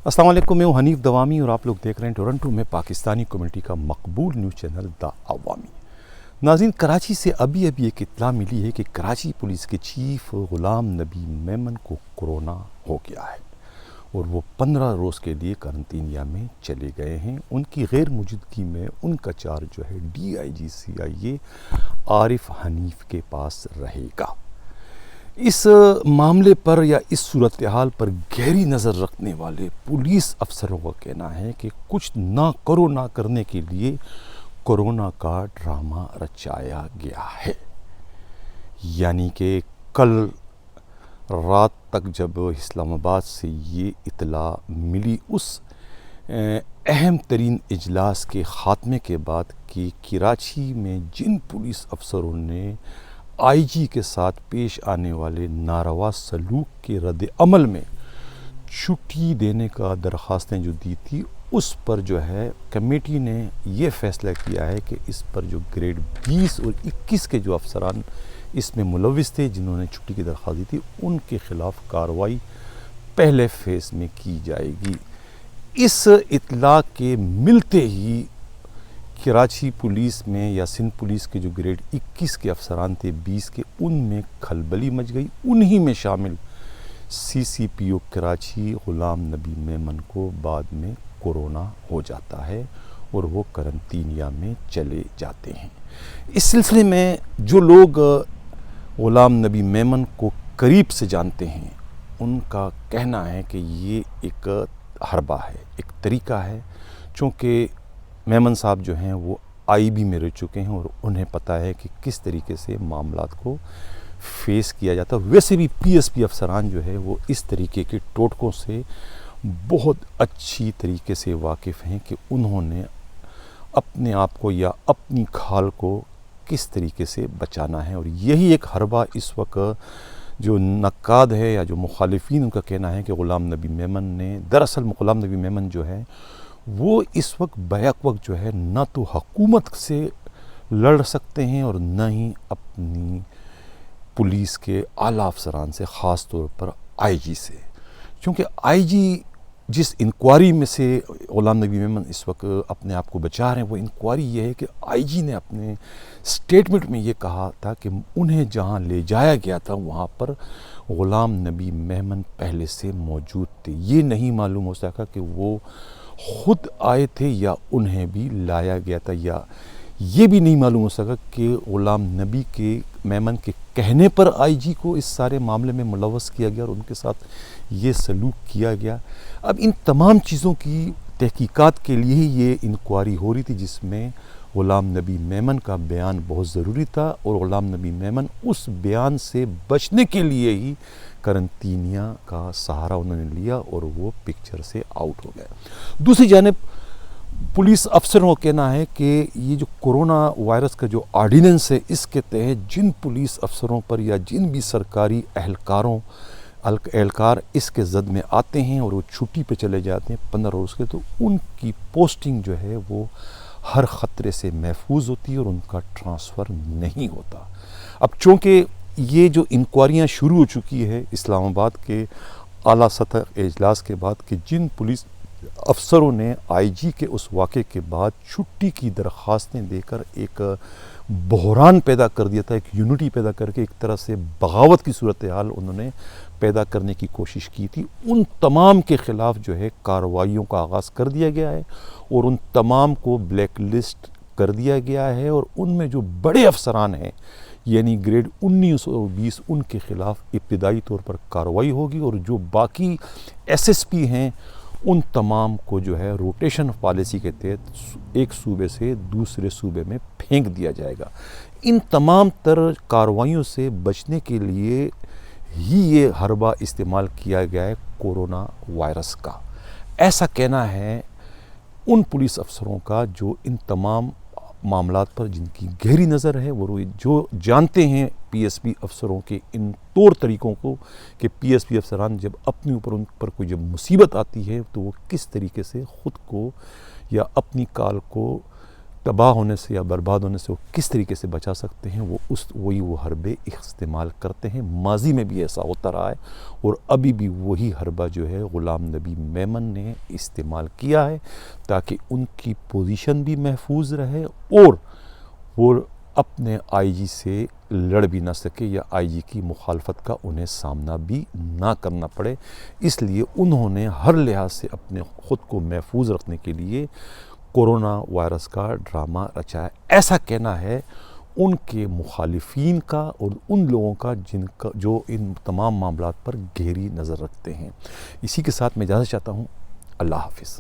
السلام علیکم، میں ہوں حنیف دوامی اور آپ لوگ دیکھ رہے ہیں ٹورنٹو میں پاکستانی کمیونٹی کا مقبول نیوز چینل دا عوامی۔ ناظرین، کراچی سے ابھی ایک اطلاع ملی ہے کہ کراچی پولیس کے چیف غلام نبی میمن کو کورونا ہو گیا ہے اور وہ 15 روز کے لیے قرنطینیہ میں چلے گئے ہیں۔ ان کی غیر موجودگی میں ان کا چارج جو ہے DIG CIA عارف حنیف کے پاس رہے گا۔ اس معاملے پر یا اس صورتحال پر گہری نظر رکھنے والے پولیس افسروں کا کہنا ہے کہ کچھ نہ کرو نہ کرنے کے لیے کورونا کا ڈرامہ رچایا گیا ہے۔ یعنی کہ کل رات تک جب اسلام آباد سے یہ اطلاع ملی، اس اہم ترین اجلاس کے خاتمے کے بعد کہ کراچی میں جن پولیس افسروں نے IG کے ساتھ پیش آنے والے ناروا سلوک کے رد عمل میں چھٹی دینے کا درخواستیں جو دی تھی، اس پر جو ہے کمیٹی نے یہ فیصلہ کیا ہے کہ اس پر جو گریڈ 20 اور 21 کے جو افسران اس میں ملوث تھے، جنہوں نے چھٹی کی درخواست دی تھی، ان کے خلاف کارروائی پہلے فیز میں کی جائے گی۔ اس اطلاع کے ملتے ہی کراچی پولیس میں یا سندھ پولیس کے جو گریڈ 21 کے افسران تھے، 20 کے، ان میں کھلبلی مچ گئی۔ انہی میں شامل CCPO کراچی غلام نبی میمن کو بعد میں کورونا ہو جاتا ہے اور وہ قرنطینیہ میں چلے جاتے ہیں۔ اس سلسلے میں جو لوگ غلام نبی میمن کو قریب سے جانتے ہیں، ان کا کہنا ہے کہ یہ ایک حربہ ہے، ایک طریقہ ہے، چونکہ میمن صاحب جو ہیں وہ IB میں رہ چکے ہیں اور انہیں پتہ ہے کہ کس طریقے سے معاملات کو فیس کیا جاتا ہے۔ ویسے بھی PSP افسران جو ہے وہ اس طریقے کے ٹوٹکوں سے بہت اچھی طریقے سے واقف ہیں کہ انہوں نے اپنے آپ کو یا اپنی کھال کو کس طریقے سے بچانا ہے، اور یہی ایک حربہ اس وقت جو نقاد ہے یا جو مخالفین، ان کا کہنا ہے کہ غلام نبی میمن نے دراصل غلام نبی میمن جو ہے وہ اس وقت بیک وقت جو ہے نہ تو حکومت سے لڑ سکتے ہیں اور نہ ہی اپنی پولیس کے اعلیٰ افسران سے، خاص طور پر IG سے، کیونکہ IG جس انکوائری میں سے غلام نبی میمن اس وقت اپنے آپ کو بچا رہے ہیں، وہ انکوائری یہ ہے کہ IG نے اپنے سٹیٹمنٹ میں یہ کہا تھا کہ انہیں جہاں لے جایا گیا تھا وہاں پر غلام نبی میمن پہلے سے موجود تھے۔ یہ نہیں معلوم ہو سکا کہ وہ خود آئے تھے یا انہیں بھی لایا گیا تھا، یا یہ بھی نہیں معلوم ہو سکا کہ غلام نبی کے میمن کے کہنے پر IG کو اس سارے معاملے میں ملوث کیا گیا اور ان کے ساتھ یہ سلوک کیا گیا۔ اب ان تمام چیزوں کی تحقیقات کے لیے ہی یہ انکوائری ہو رہی تھی، جس میں غلام نبی میمن کا بیان بہت ضروری تھا، اور غلام نبی میمن اس بیان سے بچنے کے لیے ہی قرنطینیہ کا سہارا انہوں نے لیا اور وہ پکچر سے آؤٹ ہو گئے۔ دوسری جانب پولیس افسروں کا کہنا ہے کہ یہ جو کورونا وائرس کا جو آرڈیننس ہے، اس کے تحت جن پولیس افسروں پر یا جن بھی سرکاری اہلکار اس کے زد میں آتے ہیں اور وہ چھٹی پہ چلے جاتے ہیں 15 روز کے، تو ان کی پوسٹنگ جو ہے وہ ہر خطرے سے محفوظ ہوتی ہے اور ان کا ٹرانسفر نہیں ہوتا۔ اب چونکہ یہ جو انکوائریاں شروع ہو چکی ہے اسلام آباد کے اعلیٰ سطح اجلاس کے بعد کہ جن پولیس افسروں نے IG کے اس واقعے کے بعد چھٹی کی درخواستیں دے کر ایک بحران پیدا کر دیا تھا، ایک یونٹی پیدا کر کے ایک طرح سے بغاوت کی صورتحال انہوں نے پیدا کرنے کی کوشش کی تھی، ان تمام کے خلاف جو ہے کارروائیوں کا آغاز کر دیا گیا ہے اور ان تمام کو بلیک لسٹ کر دیا گیا ہے، اور ان میں جو بڑے افسران ہیں یعنی گریڈ 19 اور 20، ان کے خلاف ابتدائی طور پر کارروائی ہوگی، اور جو باقی SSP ہیں ان تمام کو جو ہے روٹیشن پالیسی کے تحت ایک صوبے سے دوسرے صوبے میں پھینک دیا جائے گا۔ ان تمام تر کارروائیوں سے بچنے کے لیے ہی یہ حربہ استعمال کیا گیا ہے کورونا وائرس کا، ایسا کہنا ہے ان پولیس افسروں کا جو ان تمام معاملات پر جن کی گہری نظر ہے، وہ جو جانتے ہیں PSP افسروں کے ان طور طریقوں کو کہ PSP افسران جب اپنے اوپر ان پر کوئی جب مصیبت آتی ہے تو وہ کس طریقے سے خود کو یا اپنی کال کو تباہ ہونے سے یا برباد ہونے سے وہ کس طریقے سے بچا سکتے ہیں، وہ حربے استعمال کرتے ہیں۔ ماضی میں بھی ایسا ہوتا رہا ہے اور ابھی بھی وہی حربہ جو ہے غلام نبی میمن نے استعمال کیا ہے تاکہ ان کی پوزیشن بھی محفوظ رہے اور وہ اپنے آئی جی سے لڑ بھی نہ سکے یا آئی جی کی مخالفت کا انہیں سامنا بھی نہ کرنا پڑے۔ اس لیے انہوں نے ہر لحاظ سے اپنے خود کو محفوظ رکھنے کے لیے کورونا وائرس کا ڈرامہ رچایا، ایسا کہنا ہے ان کے مخالفین کا اور ان لوگوں کا جو ان تمام معاملات پر گہری نظر رکھتے ہیں۔ اسی کے ساتھ میں اجازت چاہتا ہوں، اللہ حافظ۔